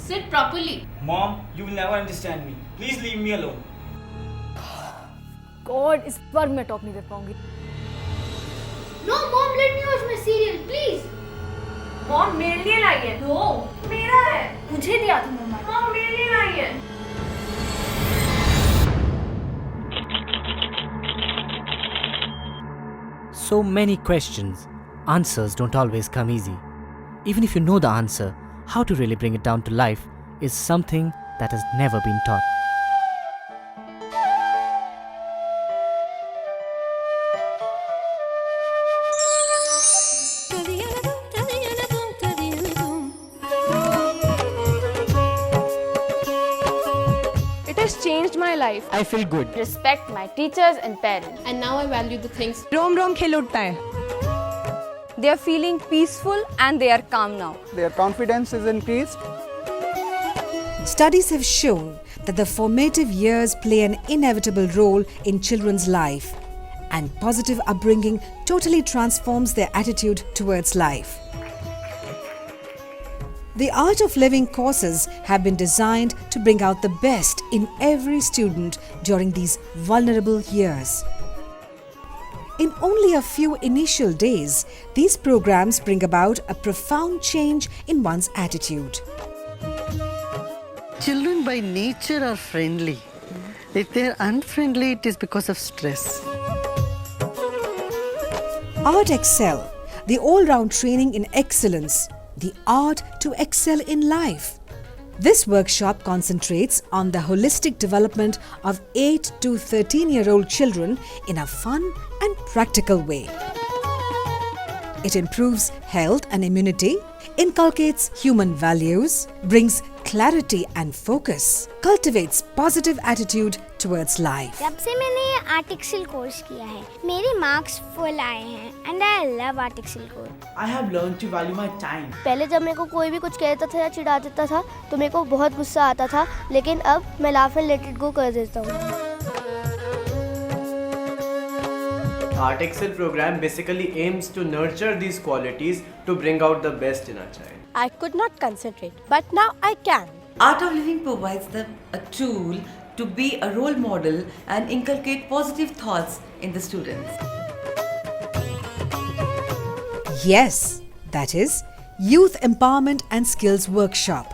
Sit properly. Mom, you will never understand me. Please leave me alone. God, इस बार मैं top नहीं कर पाऊंगी. No, Mom, let me watch my serial, please. Mom मेरे लिए लाई है. No. मेरा है. मुझे दिया था मम्मा. मॉम मेरे लिए लाई है. So many questions. Answers don't always come easy. Even if you know the answer, how to really bring it down to life is something that has never been taught. It has changed my life. I feel good. Respect my teachers and parents. And now I value the things. रोम रोम खिल उठता है. They are feeling peaceful and they are calm now. Their confidence is increased. Studies have shown that the formative years play an inevitable role in children's life, and positive upbringing totally transforms their attitude towards life. The Art of Living courses have been designed to bring out the best in every student during these vulnerable years. In only a few initial days, these programs bring about a profound change in one's attitude. Children by nature are friendly. If they are unfriendly, it is because of stress. Art Excel, the all-round training in excellence, the art to excel in life. This workshop concentrates on the holistic development of 8 to 13-year-old children in a fun and practical way. It improves health and immunity, inculcates human values, brings clarity and focus, cultivates positive attitude towards life. जब से मैंने ये art Excel course किया है, मेरे marks full आए हैं and I love art Excel course. I have learned to value my time. पहले जब मेरे को कोई भी कुछ कहता था या चिढ़ा देता था, तो मेरे को बहुत गुस्सा आता था, लेकिन अब मैं laugh and let it go कर देता हूँ. Art Excel program basically aims to nurture these qualities to bring out the best in a child. I could not concentrate, but now I can. Art of Living provides them a tool to be a role model and inculcate positive thoughts in the students. Yes, that is Youth Empowerment and Skills Workshop.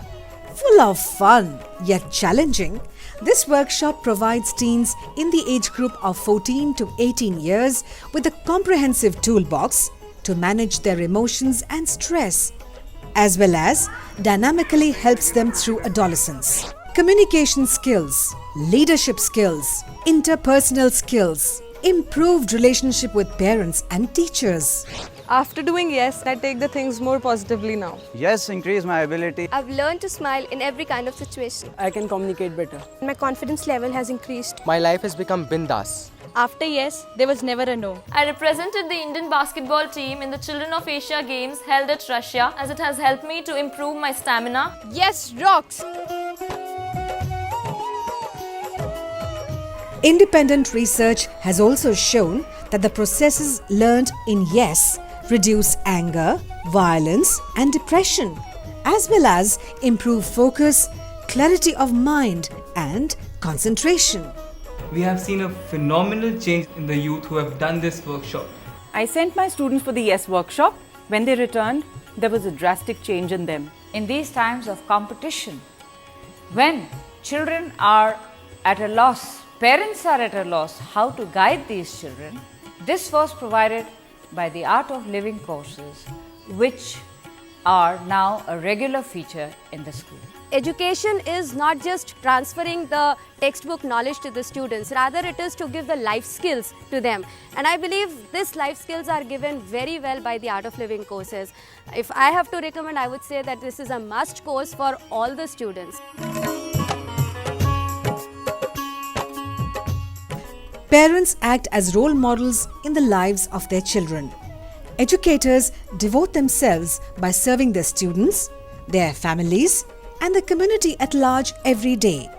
Full of fun yet challenging, this workshop provides teens in the age group of 14 to 18 years with a comprehensive toolbox to manage their emotions and stress, as well as dynamically helps them through adolescence. Communication skills, leadership skills, interpersonal skills, improved relationship with parents and teachers. After doing yes, I take the things more positively now. Yes, increase my ability. I've learned to smile in every kind of situation. I can communicate better. My confidence level has increased. My life has become bindas. After yes, there was never a no. I represented the Indian basketball team in the Children of Asia Games held at Russia, as it has helped me to improve my stamina. Yes, rocks! Independent research has also shown that the processes learned in yes reduce anger, violence and depression, as well as improve focus, clarity of mind and concentration. We have seen a phenomenal change in the youth who have done this workshop. I sent my students for the YES workshop. When they returned, there was a drastic change in them. In these times of competition, when children are at a loss, parents are at a loss how to guide these children, this was provided by the Art of Living courses, which are now a regular feature in the school. Education is not just transferring the textbook knowledge to the students, rather it is to give the life skills to them. And I believe these life skills are given very well by the Art of Living courses. If I have to recommend, I would say that this is a must course for all the students. Parents act as role models in the lives of their children. Educators devote themselves by serving their students, their families, and the community at large every day.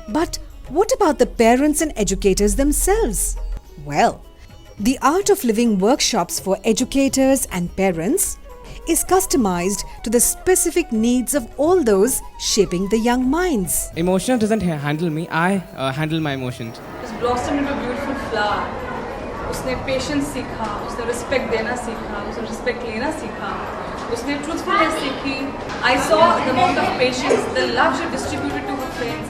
But what about the parents and educators themselves? Well, the Art of Living workshops for educators and parents is customized to the specific needs of all those shaping the young minds. Emotion doesn't handle me, I handle my emotions. Just blossomed into a beautiful flower. उसने patience सीखा, उसने respect देना सीखा, उसने respect लेना सीखा, उसने truthfulness सीखी. I saw the amount of patience, the love she distributed to her friends.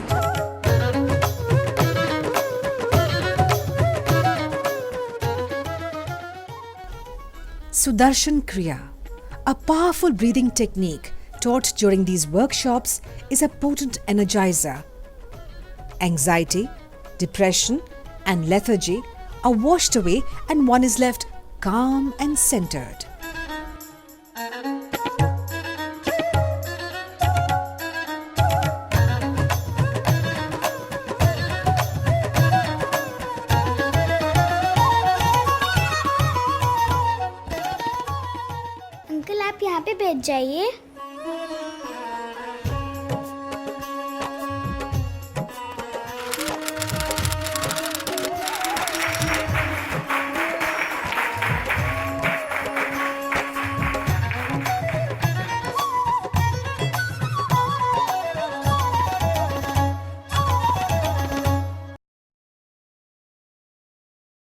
Sudarshan Kriya, a powerful breathing technique taught during these workshops, is a potent energizer. Anxiety, depression, and lethargy are washed away and one is left calm and centered. Uncle आप यहाँ पे बैठ जाइए.